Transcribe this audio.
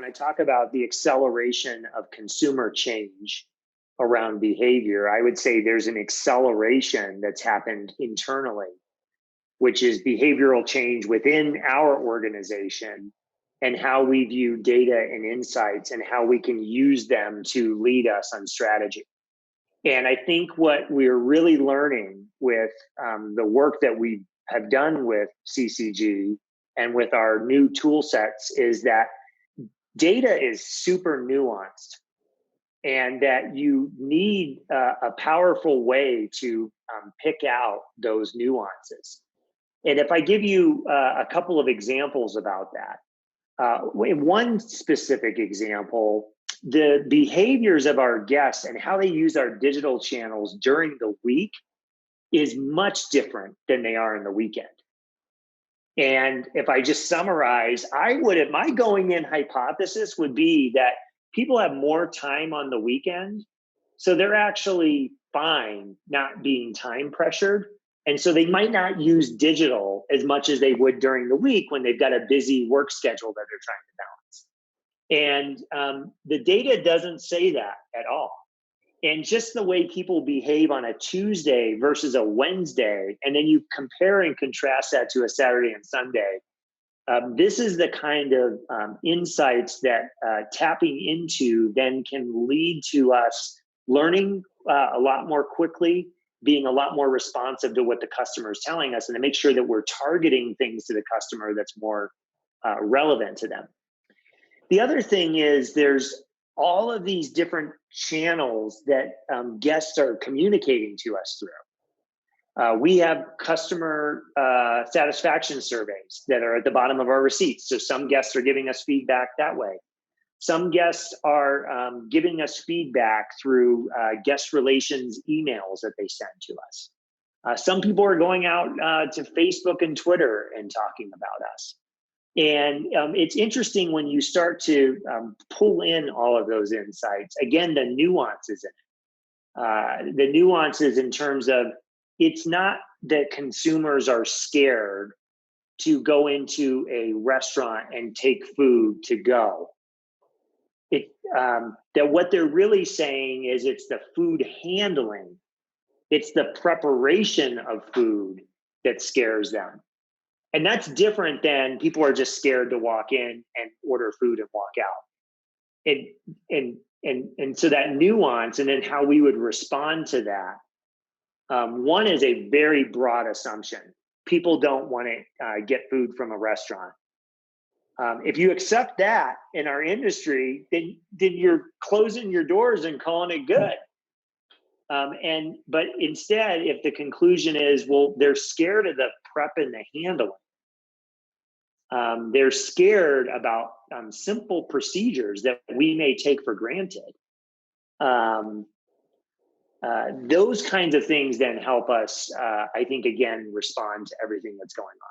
when I talk about the acceleration of consumer change around behavior, I would say there's an acceleration that's happened internally, which is behavioral change within our organization and how we view data and insights and how we can use them to lead us on strategy. And I think what we're really learning with the work that we have done with CCG and with our new tool sets is that data is super nuanced and that you need a powerful way to pick out those nuances. And if I give you a couple of examples about that, in one specific example, the behaviors of our guests and how they use our digital channels during the week is much different than they are in the weekend. And if I just summarize, my going in hypothesis would be that people have more time on the weekend, so they're actually fine not being time pressured. And so they might not use digital as much as they would during the week when they've got a busy work schedule that they're trying to balance. And the data doesn't say that at all. And just the way people behave on a Tuesday versus a Wednesday, and then you compare and contrast that to a Saturday and Sunday, this is the kind of insights that tapping into then can lead to us learning a lot more quickly, being a lot more responsive to what the customer is telling us, and to make sure that we're targeting things to the customer that's more relevant to them. The other thing is there's all of these different channels that guests are communicating to us through. We have customer satisfaction surveys that are at the bottom of our receipts. So some guests are giving us feedback that way. Some guests are giving us feedback through guest relations emails that they send to us. Some people are going out to Facebook and Twitter and talking about us. And it's interesting when you start to pull in all of those insights. Again, the nuances in it. The nuances in terms of it's not that consumers are scared to go into a restaurant and take food to go. That what they're really saying is it's the food handling, it's the preparation of food that scares them. And that's different than people are just scared to walk in and order food and walk out. And so that nuance and then how we would respond to that. One is a very broad assumption. People don't want to get food from a restaurant. If you accept that in our industry, then you're closing your doors and calling it good. But instead, if the conclusion is, well, they're scared of the prep and the handling. They're scared about simple procedures that we may take for granted. Those kinds of things then help us, I think, again, respond to everything that's going on.